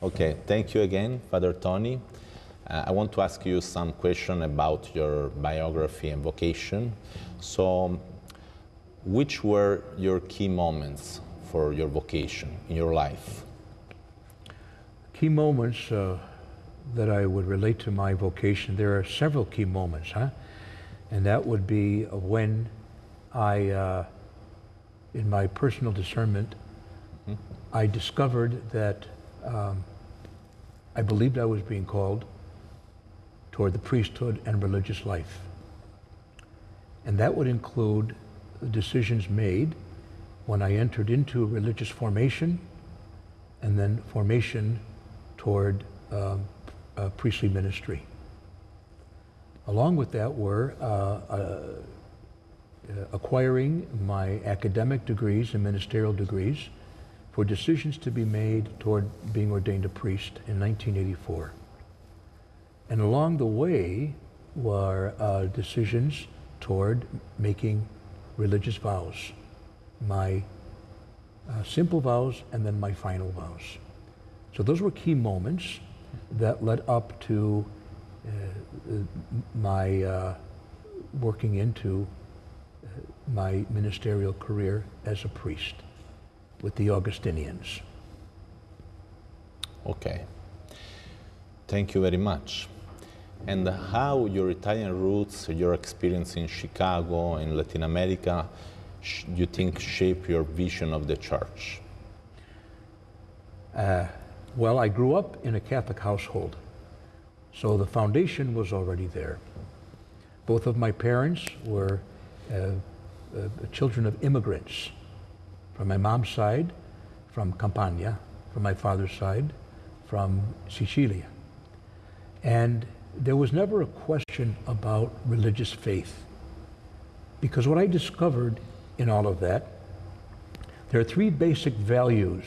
Okay, thank you again, Father Tony. I want to ask you some question about your biography and vocation. So, which were your key moments for your vocation in your life? Key moments that I would relate to my vocation, there are several key moments, and that would be when I, in my personal discernment, I discovered that I believed I was being called toward the priesthood and religious life. And that would include the decisions made when I entered into religious formation and then formation toward priestly ministry. Along with that were acquiring my academic degrees and ministerial degrees for decisions to be made toward being ordained a priest in 1984. And along the way were decisions toward making religious vows, my simple vows and then my final vows. So those were key moments that led up to my working into my ministerial career as a priest with the Augustinians. Okay, thank you very much. And how your Italian roots, your experience in Chicago, in Latin America, do you think shape your vision of the church? Well, I grew up in a Catholic household, so the foundation was already there. Both of my parents were children of immigrants. From my mom's side, from Campania, from my father's side, from Sicilia. And there was never a question about religious faith. Because what I discovered in all of that, there are three basic values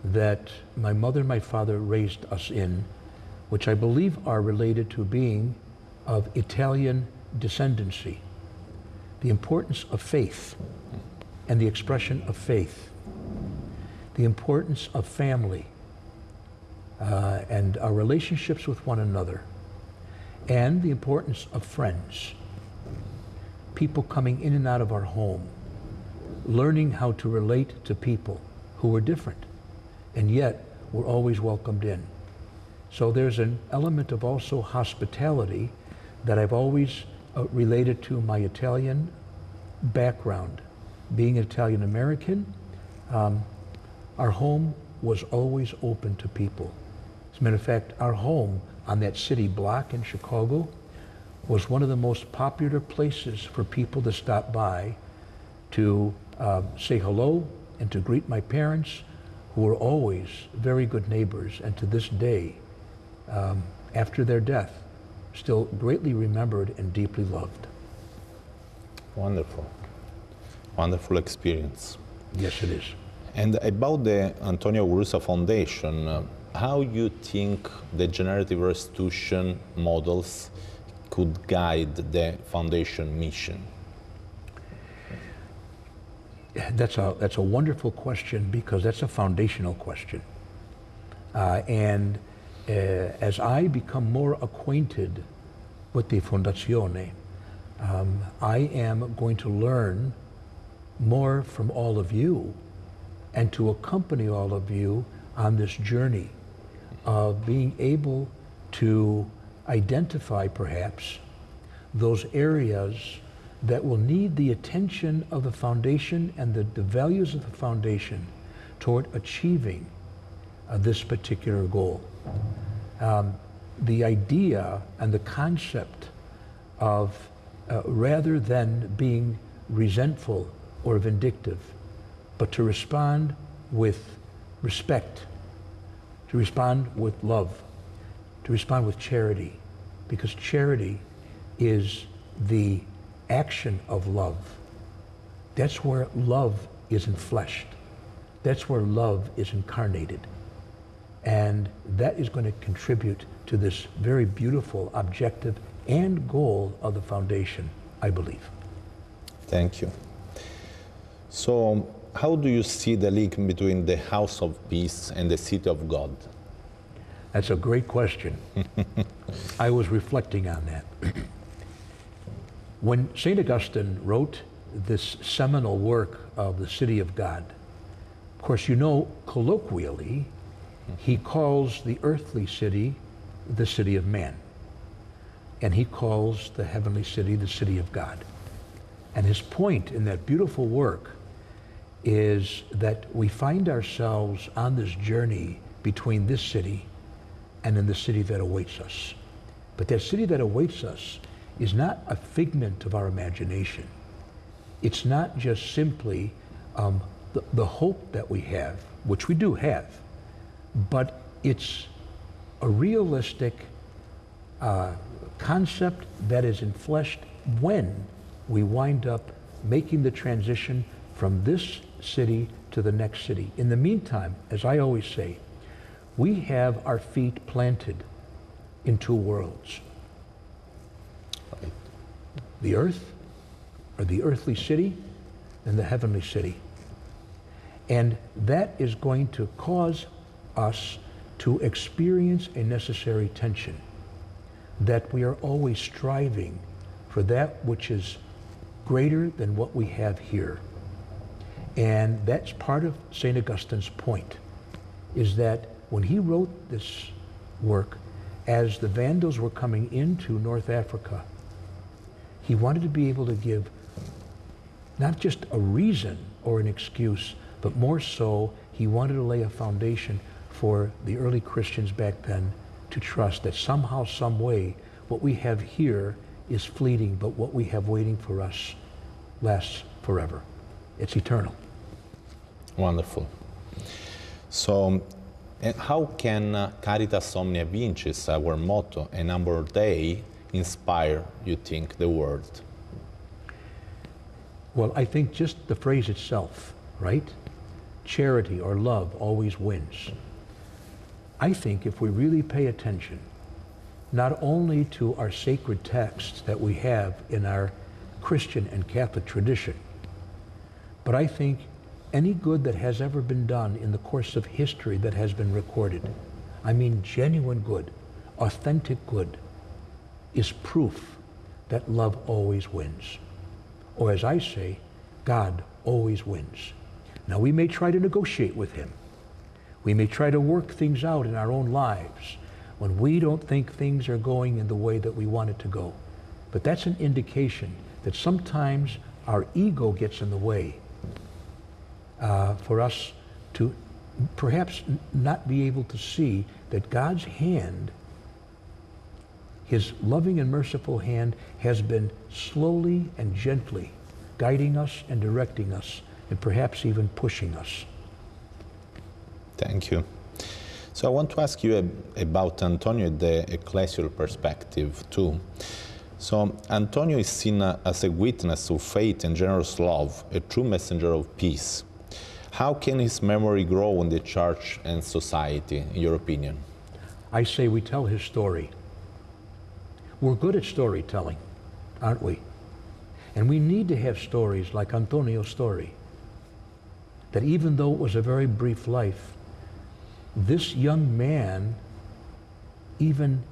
that my mother and my father raised us in, which I believe are related to being of Italian descendancy. The importance of faith and the expression of faith, the importance of family and our relationships with one another, and the importance of friends, people coming in and out of our home, learning how to relate to people who were different, and yet were always welcomed in. So there's an element of also hospitality that I've always related to my Italian background. Being Italian American, our home was always open to people. As a matter of fact, our home on that city block in Chicago was one of the most popular places for people to stop by to say hello and to greet my parents, who were always very good neighbors, and to this day, after their death, still greatly remembered and deeply loved. Wonderful. Wonderful experience. Yes, it is. And about the Antonio Augurusa Foundation, how you think the generative restitution models could guide the foundation mission? That's a wonderful question, because that's a foundational question. As I become more acquainted with the Fondazione, I am going to learn more from all of you and to accompany all of you on this journey of being able to identify perhaps those areas that will need the attention of the foundation and the values of the foundation toward achieving this particular goal. The idea and the concept of rather than being resentful or vindictive, but to respond with respect, to respond with love, to respond with charity, because charity is the action of love. That's where love is enfleshed. That's where love is incarnated. And that is going to contribute to this very beautiful objective and goal of the foundation, I believe. Thank you. So, how do you see the link between the house of peace and the city of God? That's a great question. I was reflecting on that. When St. Augustine wrote this seminal work of the City of God, of course, you know, colloquially, he calls the earthly city the city of man. And he calls the heavenly city the city of God. And his point in that beautiful work is that we find ourselves on this journey between this city and in the city that awaits us. But that city that awaits us is not a figment of our imagination. It's not just simply the hope that we have, which we do have, but it's a realistic concept that is enfleshed when we wind up making the transition from this city to the next city. In the meantime, as I always say, we have our feet planted in two worlds. The earth, or the earthly city, and the heavenly city. And that is going to cause us to experience a necessary tension, that we are always striving for that which is greater than what we have here. And that's part of St. Augustine's point, is that when he wrote this work, as the Vandals were coming into North Africa, he wanted to be able to give not just a reason or an excuse, but more so, he wanted to lay a foundation for the early Christians back then to trust that somehow, some way, what we have here is fleeting, but what we have waiting for us lasts forever. It's eternal. Wonderful. So, how can Caritas Omnia Vincis, our motto, and our day, inspire, you think, the world? Well, I think just the phrase itself, right? Charity or love always wins. I think if we really pay attention, not only to our sacred texts that we have in our Christian and Catholic tradition, but I think any good that has ever been done in the course of history that has been recorded, I mean genuine good, authentic good, is proof that love always wins. Or as I say, God always wins. Now we may try to negotiate with him. We may try to work things out in our own lives when we don't think things are going in the way that we want it to go. But that's an indication that sometimes our ego gets in the way for us to perhaps not be able to see that God's hand, his loving and merciful hand, has been slowly and gently guiding us and directing us and perhaps even pushing us. Thank you. So I want to ask you about Antonio, the ecclesial perspective too. So Antonio is seen as a witness of faith and generous love, a true messenger of peace. How can his memory grow in the church and society, in your opinion? I say we tell his story. We're good at storytelling, aren't we? And we need to have stories like Antonio's story, that even though it was a very brief life, this young man, even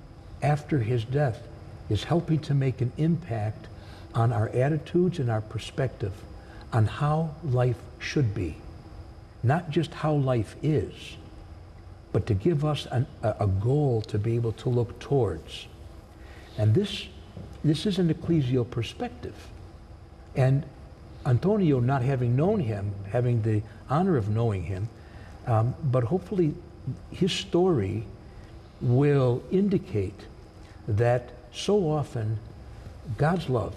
after his death, is helping to make an impact on our attitudes and our perspective on how life should be. Not just how life is, but to give us a goal to be able to look towards. And this is an ecclesial perspective. And Antonio, not having known him, having the honor of knowing him, but hopefully his story will indicate that so often God's love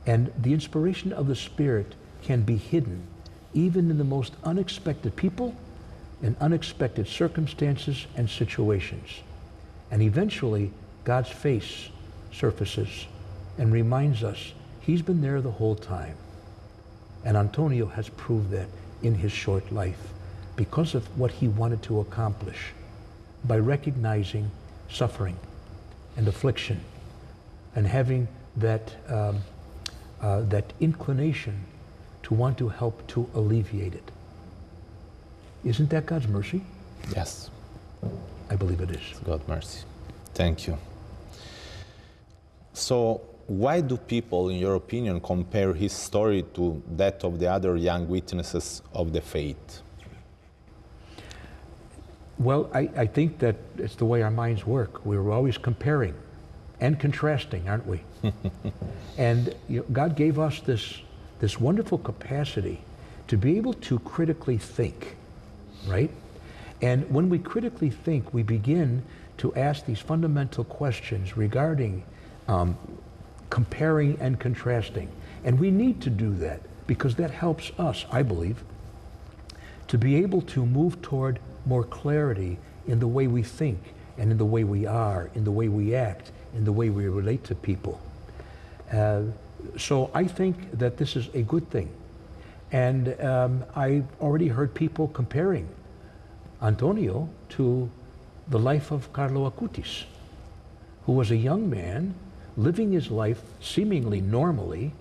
and the inspiration of the Spirit can be hidden even in the most unexpected people and unexpected circumstances and situations. And eventually God's face surfaces and reminds us he's been there the whole time. And Antonio has proved that in his short life because of what he wanted to accomplish by recognizing suffering and affliction and having that inclination to want to help to alleviate it. Isn't that God's mercy? Yes. I believe it is. God mercy. Thank you. So, why do people, in your opinion, compare his story to that of the other young witnesses of the faith? Well, I think that it's the way our minds work. We're always comparing and contrasting, aren't we? And God gave us this wonderful capacity to be able to critically think, right? And when we critically think, we begin to ask these fundamental questions regarding comparing and contrasting. And we need to do that because that helps us, I believe, to be able to move toward more clarity in the way we think and in the way we are, in the way we act, in the way we relate to people. So I think that this is a good thing. And I've already heard people comparing Antonio to the life of Carlo Acutis, who was a young man living his life seemingly normally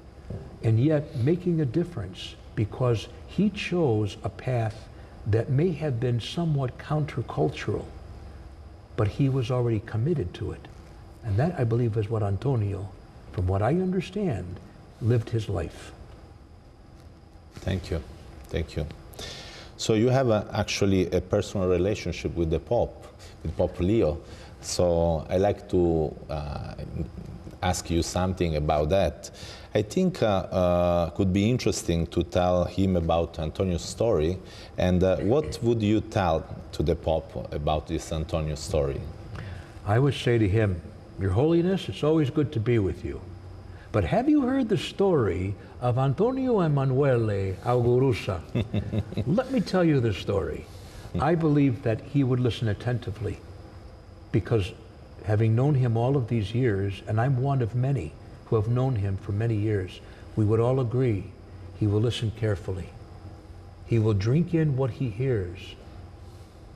and yet making a difference because he chose a path that may have been somewhat countercultural, but he was already committed to it. And that, I believe, is what Antonio, from what I understand, lived his life. Thank you. Thank you. So you have actually a personal relationship with the Pope, with Pope Leo. So I like to ask you something about that. I think could be interesting to tell him about Antonio's story. And what would you tell to the Pope about this Antonio story? I would say to him, Your Holiness, it's always good to be with you. But have you heard the story of Antonio Emanuele Augurusa? Let me tell you the story. I believe that he would listen attentively because having known him all of these years, and I'm one of many who have known him for many years, we would all agree he will listen carefully. He will drink in what he hears.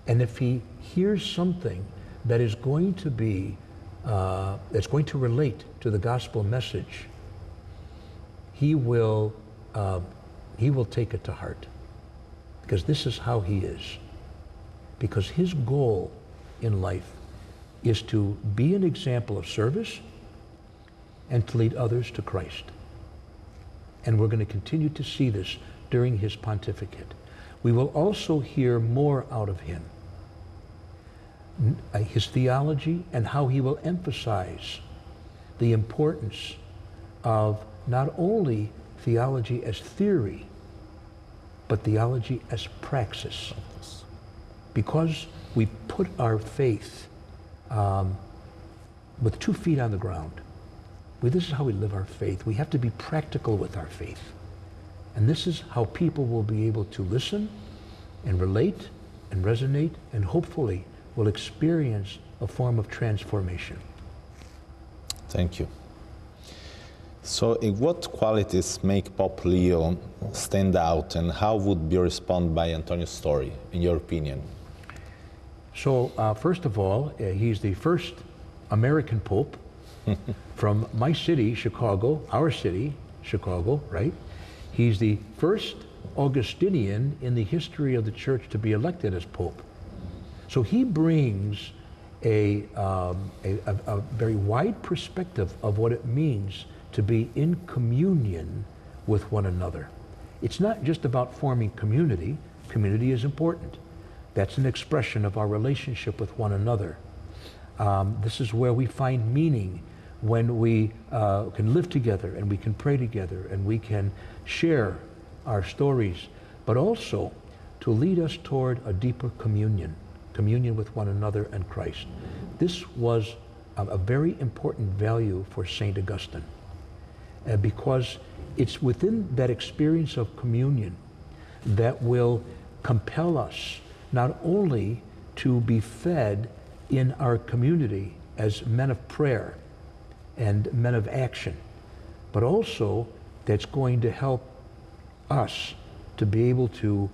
And if he hears something that is going to be, that's going to relate to the gospel message, he will take it to heart. Because this is how he is. Because his goal in life is to be an example of service and to lead others to Christ. And we're going to continue to see this during his pontificate. We will also hear more out of him. His theology and how he will emphasize the importance of not only theology as theory, but theology as praxis. Because we put our faith with 2 feet on the ground. This is how we live our faith. We have to be practical with our faith. And this is how people will be able to listen and relate and resonate and hopefully will experience a form of transformation. Thank you. So what qualities make Pope Leo stand out and how would be responded by Antonio's story, in your opinion? So first of all, he's the first American Pope from my city, Chicago, our city, Chicago, right? He's the first Augustinian in the history of the church to be elected as Pope. So he brings a very wide perspective of what it means to be in communion with one another. It's not just about forming community. Community is important. That's an expression of our relationship with one another. This is where we find meaning when we can live together and we can pray together and we can share our stories, but also to lead us toward a deeper communion with one another and Christ. This was a very important value for St. Augustine because it's within that experience of communion that will compel us not only to be fed in our community as men of prayer and men of action, but also that's going to help us to be able to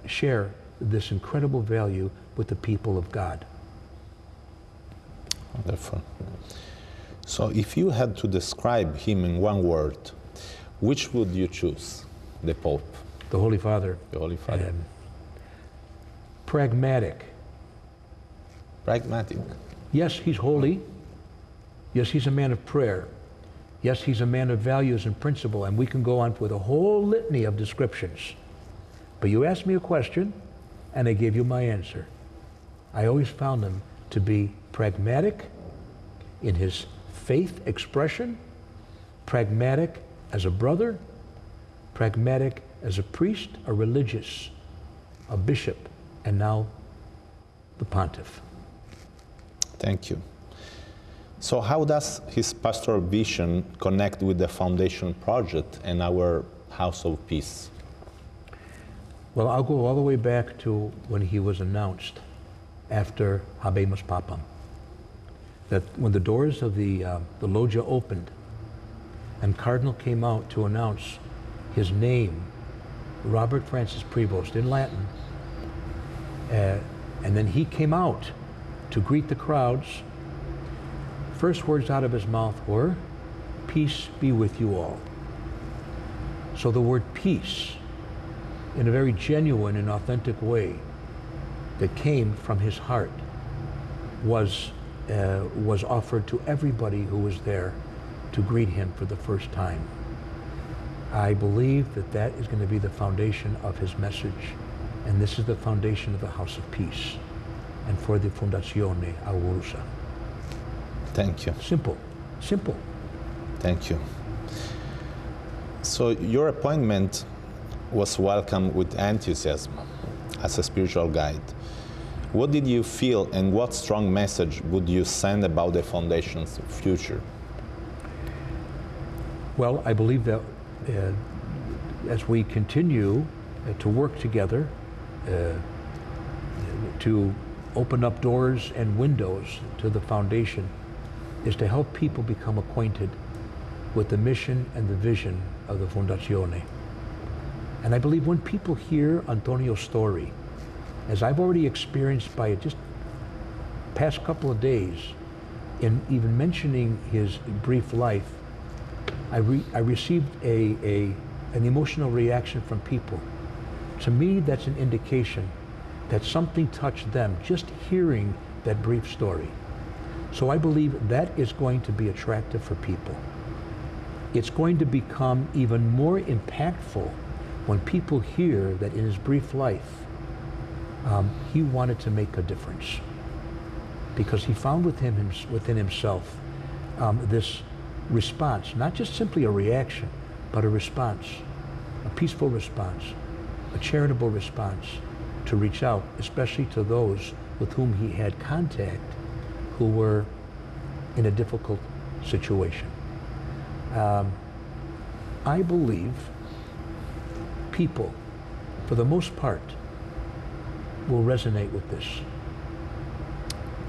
share this incredible value with the people of God. Wonderful. So if you had to describe him in one word, which would you choose? The Pope. The Holy Father. The Holy Father. Pragmatic, Pragmatic. Yes, he's holy. Yes, he's a man of prayer. Yes, he's a man of values and principle, and we can go on with a whole litany of descriptions. But you asked me a question, and I gave you my answer. I always found him to be pragmatic in his faith expression, pragmatic as a brother, pragmatic as a priest, a religious, a bishop, and now the pontiff. Thank you. So how does his pastoral vision connect with the Foundation project and our House of Peace? Well, I'll go all the way back to when he was announced after Habemus Papam, that when the doors of the loggia opened and Cardinal came out to announce his name, Robert Francis Prevost, in Latin, and then he came out to greet the crowds. First words out of his mouth were, "Peace be with you all." So the word peace, in a very genuine and authentic way that came from his heart, was offered to everybody who was there to greet him for the first time. I believe that that is going to be the foundation of his message, and this is the foundation of the House of Peace and for the Fondazione Augurusa. Thank you. Simple, simple. Thank you. So your appointment was welcomed with enthusiasm as a spiritual guide. What did you feel, and what strong message would you send about the Foundation's future? Well, I believe that as we continue to work together to open up doors and windows to the Foundation, is to help people become acquainted with the mission and the vision of the Fondazione. And I believe when people hear Antonio's story, as I've already experienced by just past couple of days, in even mentioning his brief life, I received an emotional reaction from people. To me, that's an indication that something touched them just hearing that brief story. So I believe that is going to be attractive for people. It's going to become even more impactful when people hear that in his brief life, he wanted to make a difference, because he found within himself this response, not just simply a reaction, but a response, a peaceful response, a charitable response, to reach out, especially to those with whom he had contact who were in a difficult situation. I believe people, for the most part, will resonate with this,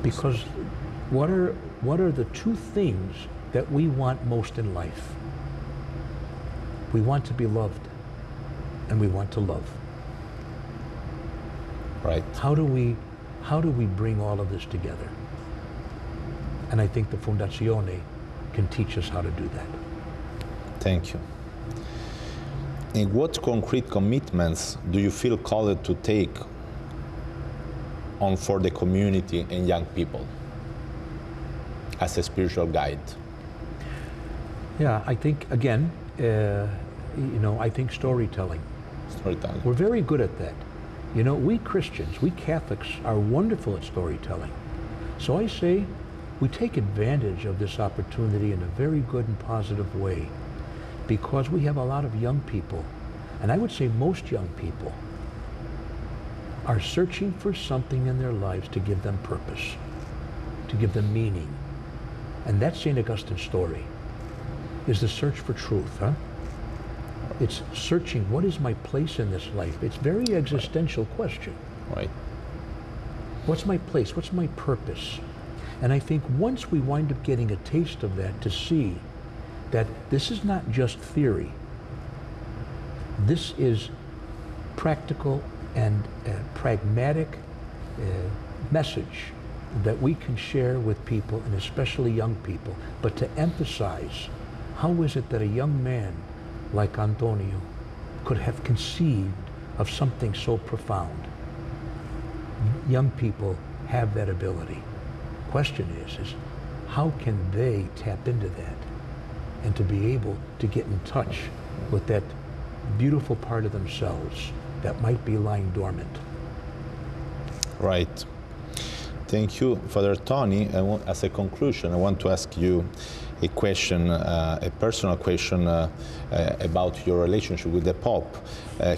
because what are the two things that we want most in life? We want to be loved, and we want to love. Right. How do we bring all of this together? And I think the Fondazione can teach us how to do that. Thank you. And what concrete commitments do you feel called to take on for the community and young people as a spiritual guide? Yeah, I think, again, I think storytelling. Storytelling. We're very good at that. You know, we Christians, we Catholics are wonderful at storytelling. So I say we take advantage of this opportunity in a very good and positive way, because we have a lot of young people, and I would say most young people are searching for something in their lives to give them purpose, to give them meaning. And that's St. Augustine's story, is the search for truth, huh? It's searching, what is my place in this life? It's a very existential question. Right. What's my place? What's my purpose? And I think once we wind up getting a taste of that, to see that this is not just theory, this is practical and pragmatic message that we can share with people, and especially young people. But to emphasize, how is it that a young man like Antonio could have conceived of something so profound? Young people have that ability. Question is how can they tap into that and to be able to get in touch with that beautiful part of themselves that might be lying dormant. Right. Thank you, Father Tony. As a conclusion, I want to ask you a question, a personal question about your relationship with the Pope.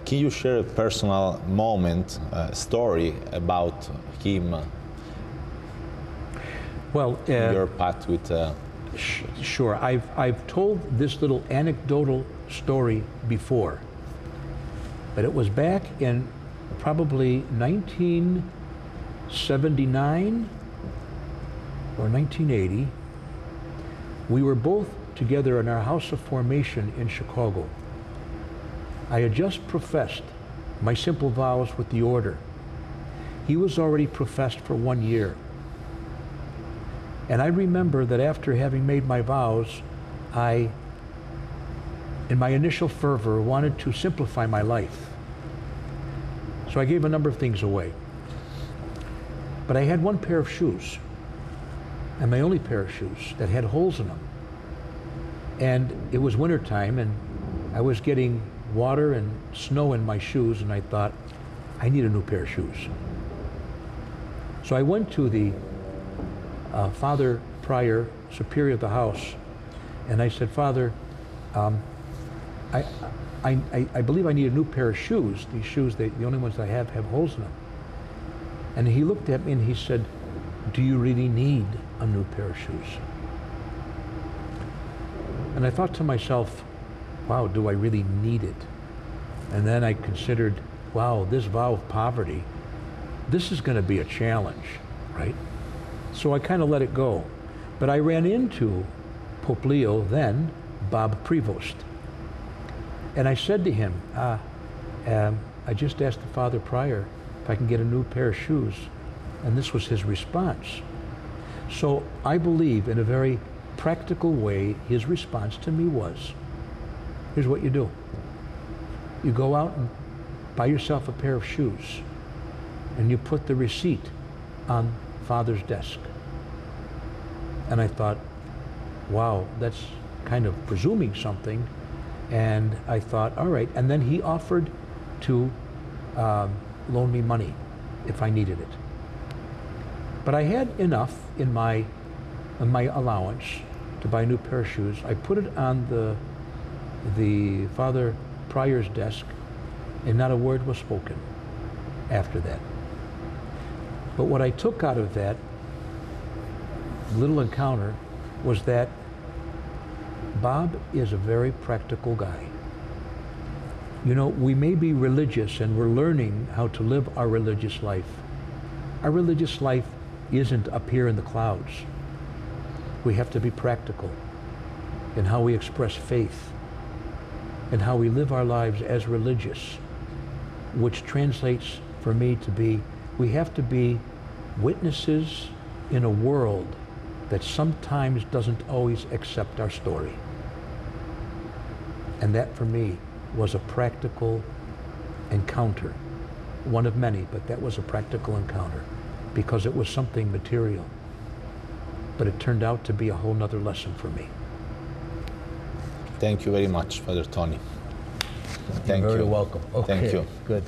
Can you share a personal moment, story about him? Well, your path with. Sure. I've told this little anecdotal story before, but it was back in probably 1979 or 1980. We were both together in our house of formation in Chicago. I had just professed my simple vows with the order. He was already professed for 1 year. And I remember that after having made my vows, I, in my initial fervor, wanted to simplify my life. So I gave a number of things away. But I had one pair of shoes, and my only pair of shoes, that had holes in them. And it was wintertime, and I was getting water and snow in my shoes, and I thought, I need a new pair of shoes. So I went to the Father Prior, Superior of the house, and I said, Father, I believe I need a new pair of shoes. These shoes, the only ones I have holes in them. And he looked at me and he said, do you really need a new pair of shoes? And I thought to myself, wow, do I really need it? And then I considered, wow, this vow of poverty, this is going to be a challenge, right? So I kind of let it go. But I ran into Pope Leo, then Bob Prevost. And I said to him, I just asked the Father Prior if I can get a new pair of shoes. And this was his response. So I believe in a very practical way, his response to me was, here's what you do. You go out and buy yourself a pair of shoes, and you put the receipt on Father's desk. And I thought, wow, that's kind of presuming something. And I thought, all right. And then he offered to loan me money if I needed it. But I had enough in my allowance to buy a new pair of shoes. I put it on the Father Prior's desk, and not a word was spoken after that. But what I took out of that little encounter was that Bob is a very practical guy. You know, we may be religious and we're learning how to live our religious life. Our religious life isn't up here in the clouds. We have to be practical in how we express faith and how we live our lives as religious, which translates for me to be, we have to be witnesses in a world that sometimes doesn't always accept our story. And that for me was a practical encounter, one of many, but that was a practical encounter because it was something material. But it turned out to be a whole nother lesson for me. Thank you very much, Father Tony. You're very welcome. Okay. Thank you. Good.